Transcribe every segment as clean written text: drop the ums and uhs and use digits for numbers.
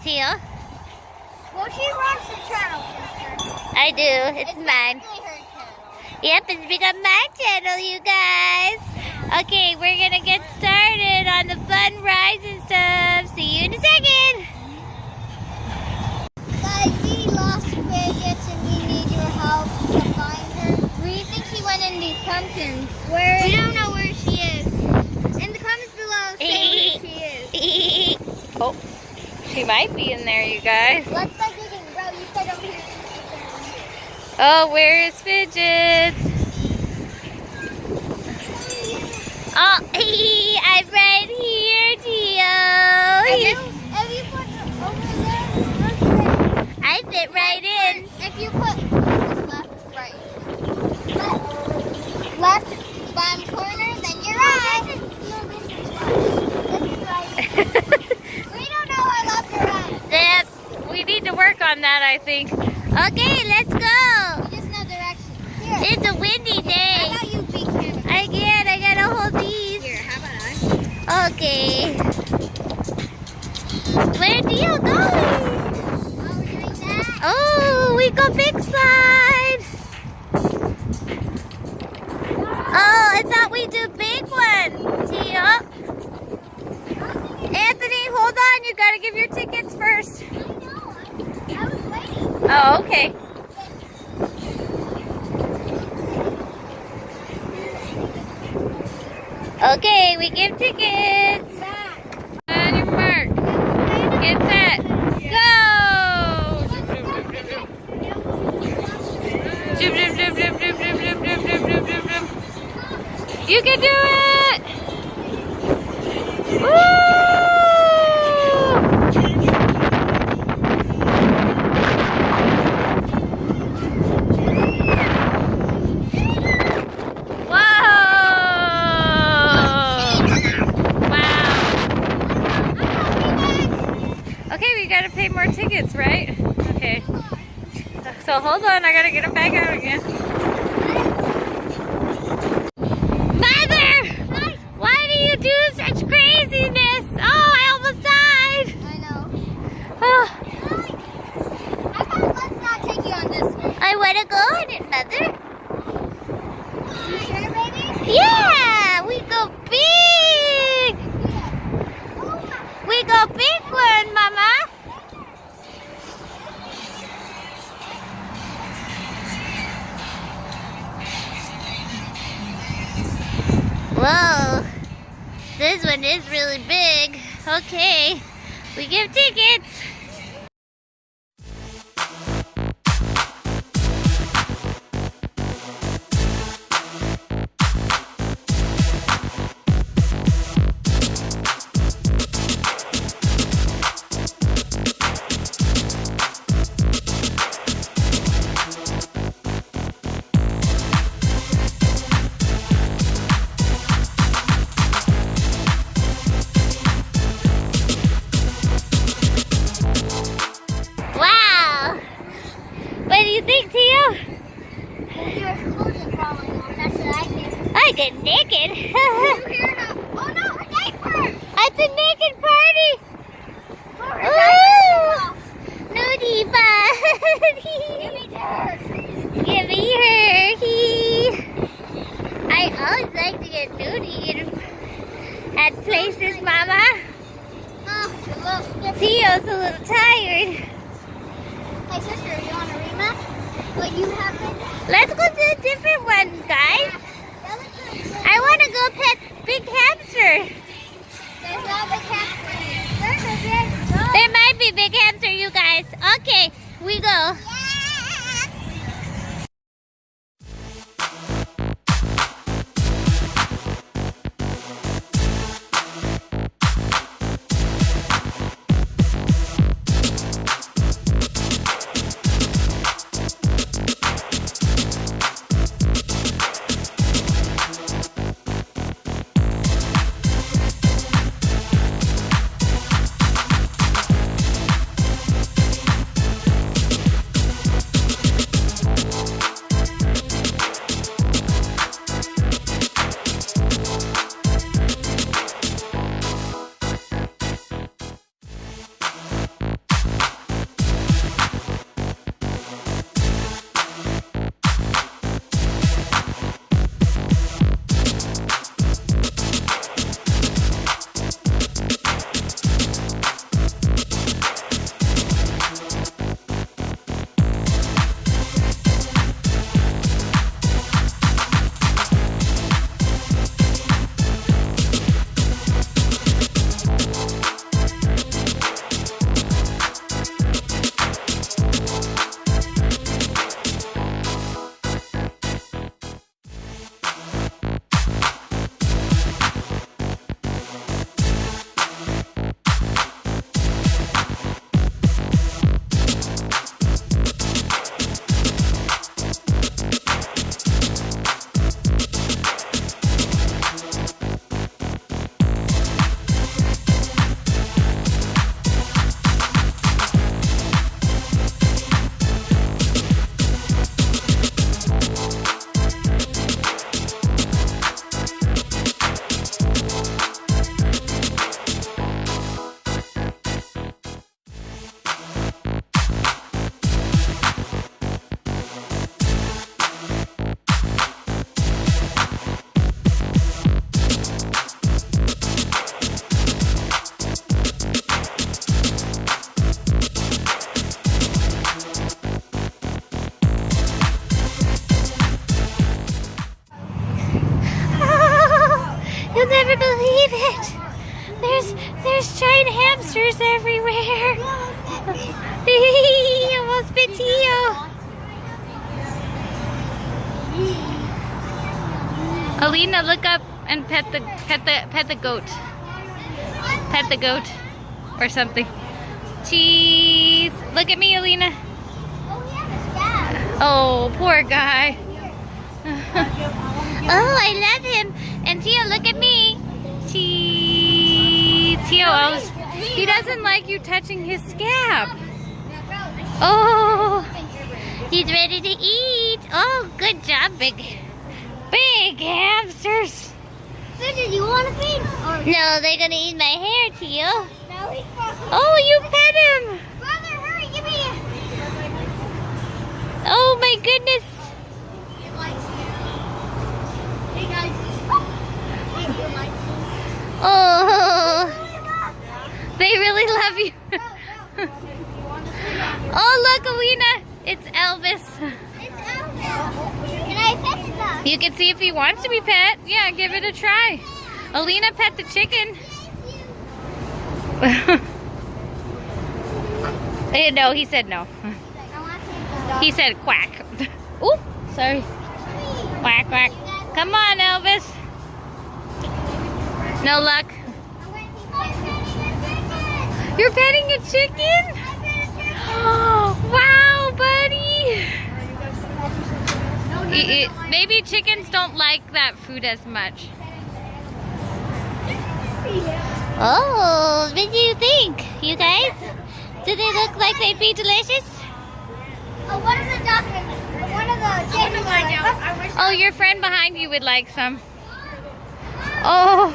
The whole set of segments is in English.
Teal? Well, she runs the channel, sister. I do. It's mine. Her channel. Yep, it's become my channel, you guys. Okay, we're gonna get started on the fun rides and stuff. See you in a second. Guys, we lost Fidgets and we need your help to find her. We think she went in these pumpkins. We don't know where she is. In the comments below, say where she is. Oh, she might be in there, you guys. Let's start digging, bro. You said over here. Oh, where is Fidgets? Oh, I'm right here, Tio. If you put it over there, I fit right in. if you put left, right, left, bottom corner, then you're right. This is right. We don't know our left or right. Yep, we need to work on that, I think. Okay, let's go. We just know direction. Here. It's a windy day. How about you be careful? I gotta hold these. Here, how about I? Okay. Where do you go? Oh, we're doing that. Oh, we go big slide. Oh, I thought we do big one. Tia. Anthony, hold on. You gotta give your tickets first. I know. I was waiting. Oh, okay. Okay, we give tickets. On your mark. Get set. Go! Zoom, zoom, zoom, zoom, zoom, zoom, zoom, zoom, zoom, zoom, zoom, zoom. You can do it! Woo! Pay more tickets, right? Okay. So hold on, I gotta get them back out again. Mother! Why do you do such craziness? Oh, I almost died! I know. Oh. I thought let's not take you on this one. I wanna go on it, Mother. You sure, baby? Yeah! We go big! We go big one, Mama! Whoa, this one is really big. Okay, we give tickets. What do you think, Tio? Your clothes are falling off. That's what I think. I get naked. You hear that? Oh no, her diaper! It's a naked party. Oh, her diaper's off. Nudie buddy. Give me her. Give me her. I always like to get nudie at places, Mama. Oh, a little stiff. Tio's a little tired. Hey sister, you want a rematch? What you have been? Let's go to a different one, guys. I want to go pet Big Hamster. There's no big hamster. There's a big dog. There might be Big Hamster, you guys. Okay, we go. Yeah. There's giant hamsters everywhere. Almost bit Tio. Alina, look up and pet the goat. Pet the goat or something. Cheese. Look at me, Alina. Oh, poor guy. Oh, I love him. And Tio, look at me. Cheese. Tio, he doesn't like you touching his scab. Oh, he's ready to eat. Oh, good job, big hamsters. Fidget, you want to feed? No, they're gonna eat my hair, Tio. No, he's Oh, you pet him. Brother, hurry, give me a... Oh my goodness. Hey guys. Oh, they really love you. Oh, look, Alina. It's Elvis. It's Elvis. Can I pet the dog? You can see if he wants to be pet. Yeah, give it a try. Alina, pet the chicken. No, he said no. He said quack. Ooh, sorry. Quack, quack. Come on, Elvis. No luck. You're petting a chicken? Wow, buddy. Maybe chickens don't like that food as much. Oh, what do you think, you guys? Do they look like they'd be delicious? One of the chickens. Oh, your friend behind you would like some. Oh,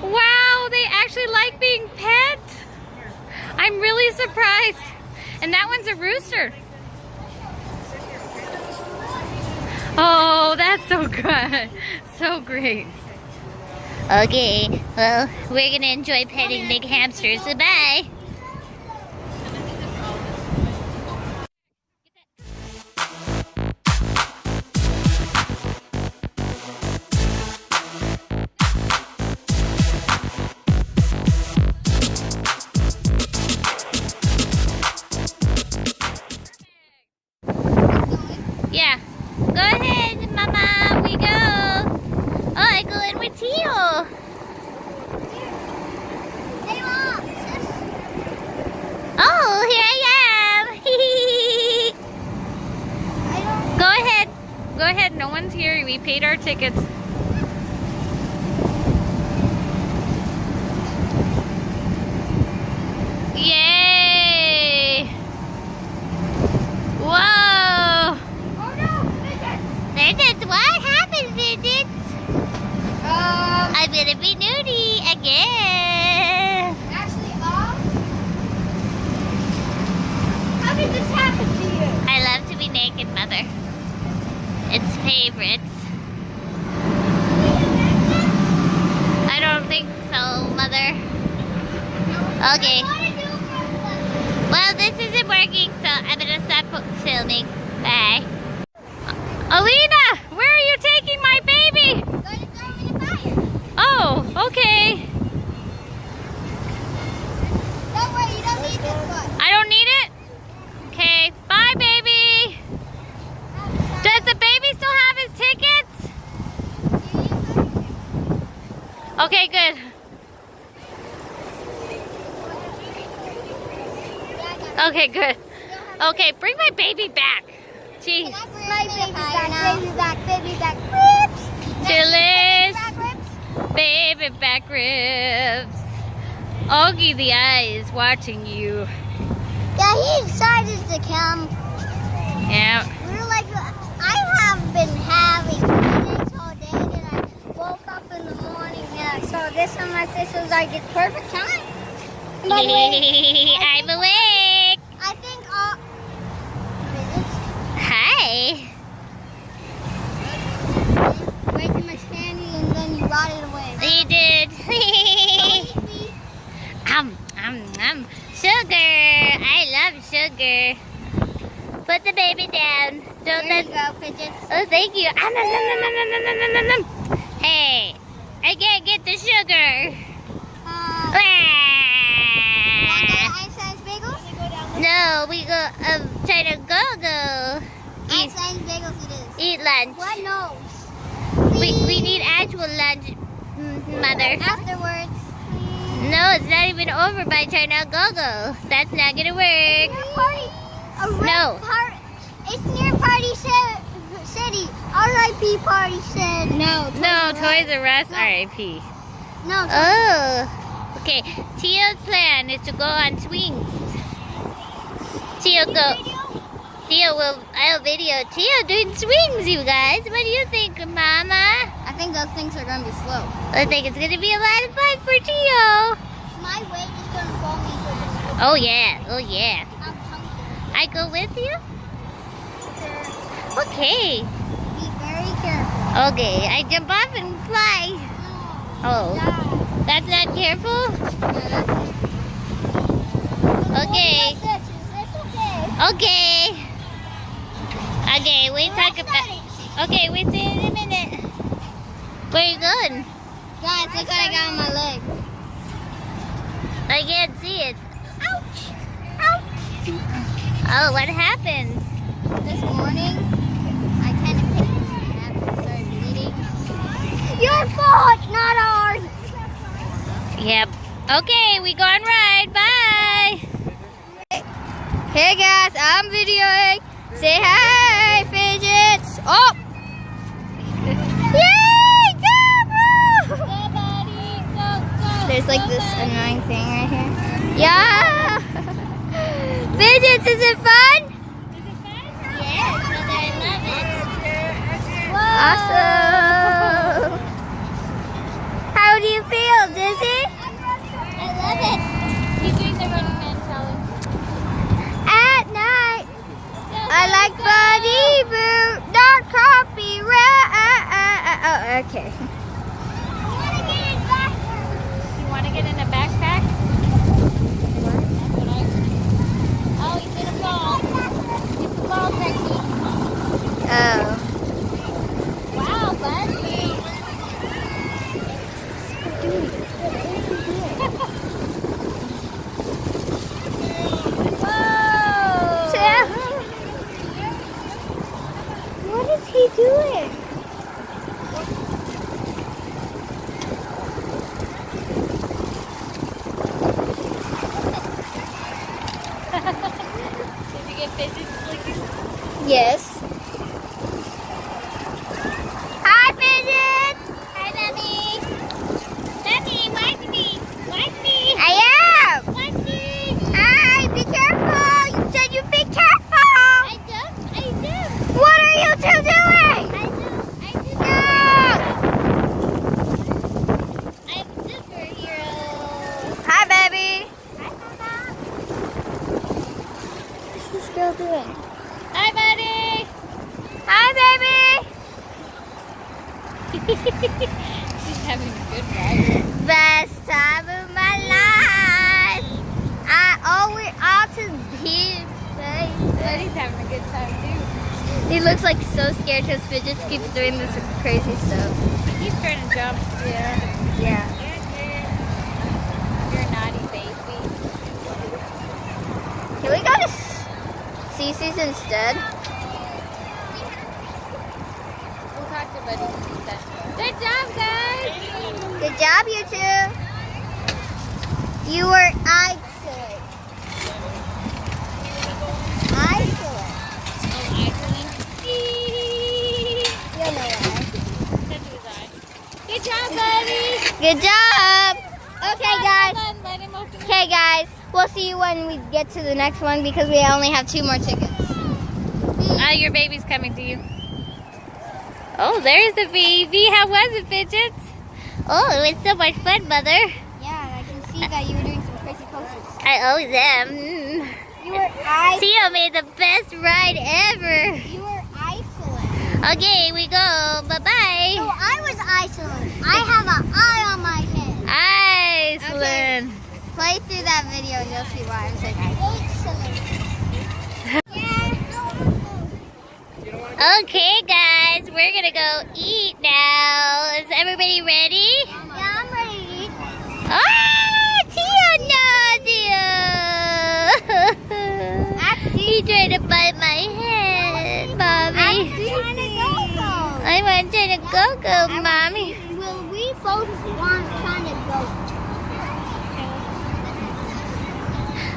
wow, they actually like being pet. I'm really surprised. And that one's a rooster. Oh, that's so good. So great. Okay, well, we're gonna enjoy petting big hamsters. Bye. Yeah. Go ahead, Mama. We go. Oh, I go in with Tio. Oh, here I am. Go ahead. Go ahead. No one's here. We paid our tickets. Yay. Whoa. Fidgets, what happened, Fidgets? I'm gonna be nudie again. Actually, how did this happen to you? I love to be naked, Mother. It's favorites. I don't think so, Mother. Okay. Well, this isn't working, so I'm gonna stop filming. Bye. Alina, where are you taking my baby? Going to throw him in the fire. Oh, okay. Don't worry, you don't need this one. I don't need it? Okay, bye, baby. Does the baby still have his tickets? Okay, good. Okay, good. Okay, bring my baby back. Jeez. My baby back, baby back. Phyllis. Baby back ribs. Augie the Eye is watching you. Yeah, he decided to come. Yeah. We're like, I have been having headaches all day, and I woke up in the morning and I saw this on my face. It was like, it's perfect time. By the way, I'm awake. I think all... Hi. Way too much candy and then you brought it away. You did. Sugar. I love sugar. Put the baby down. Don't There let... you go, Fidgets. Oh, thank you. Hey, I can't get the sugar. lunch. What nose? We need actual lunch, Mother. Afterwards. No, it's not even over by China Go-Go. That's not gonna work. No. It's near Party City. R.I.P. Party City. No. No, Toys R Us, R.I.P. No. Oh. Okay, Tio's plan is to go on swings. I'll video Tio doing swings, you guys. What do you think, Mama? I think those things are gonna be slow. I think it's gonna be a lot of fun for Tio. My weight is gonna fall me for this. Oh yeah, oh yeah. I'm hungry. I go with you? Okay. Be very careful. Okay, I jump off and fly. Oh, that's not careful? Okay. Okay. Okay, we talk about. Okay, we see you in a minute. Where are you going? Guys, look what I got on my leg. I can't see it. Ouch! Ouch! Oh, what happened? This morning, I kind of picked a snap and started bleeding. Your fault, not ours! Yep. Okay, we go on ride. Bye. Hey guys, I'm videoing. Say hi, Fidgets. Oh! Yay! Go, bro! Go, buddy. Go, go. There's like this annoying thing right here. Yeah! Fidgets, is it fun? Is it fun? Yes, Mother, I love it. Awesome! How do you feel, Dizzy? I love it. He's doing the Running Man challenge. At night, I like Buddy Boo, not copyright. Oh, okay. You want to get in a backpack? Oh, he's in a ball. It's a ball technique. Oh. Wow, Buddy. What is he doing? Did you get Fidgets clicking? Yes. Hi, Fidget. Hi, Mommy. Mommy, wipe me. Wipe me. I am. Wipe me. Hi, be careful. You said you'd be careful. I do. What are you two doing? No. I'm a superhero. Hi, baby. Hi, Mama. What's this girl doing? Hi, buddy. Hi, baby. She's having a good ride. Best time of my life. I always ought to be. Buddy's having a good time, too. He looks like so scared because Fidgets keeps doing this crazy stuff. He's trying to jump. Yeah. Yeah. You're a naughty baby. Can we go to Cece's instead? We'll talk to Buddy. Good job, guys. Good job, you two. You were excellent. Excellent. Oh, Iceland. You know why. Good job, buddy. Good job. Okay, guys. Let him open it. Okay, guys. We'll see you when we get to the next one because we only have 2 more tickets. Your baby's coming to you. Oh, there's the baby. How was it, Fidgets? Oh, it was so much fun, Mother. Yeah, I can see that you were doing some crazy poses. I always am. You were excellent. Tio made the best ride ever. You were excellent. Okay, we go. Bye-bye. No, I was excellent. I have an eye on my head. Iceland. Play through that video and you'll see why I'm saying excellent. Okay, guys, we're gonna go eat now. Is everybody ready? Yeah, I'm ready to eat. Ah, Tio, no, Tio. He tried to bite my head, Mommy. I'm trying to go. Go, mommy. Well, we both want to kind of go.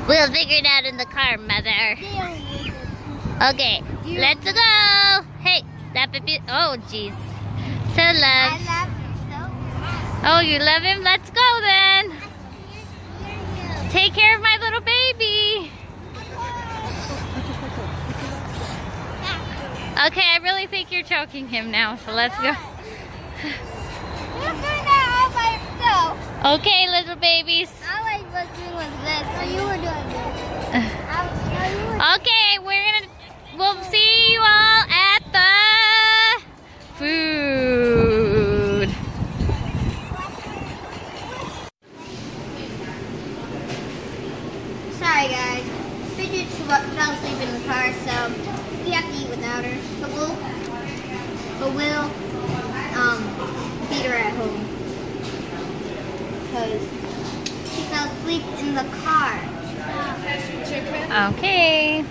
We'll figure it out in the car, mother. Okay, let's go. Hey, stop a bit. Oh, jeez. So I love. love you so much. Oh, you love him? Let's go then. Take care of my little baby. Okay, I really think you're choking him now, so let's go. You're doing that all by yourself. Okay, little babies. All I was doing was this. So you were doing this. Okay, we'll see you all at the food. Sorry guys, Fidgets fell asleep in the car, so we have to eat without her. But we'll feed her at home because she fell asleep in the car. Okay.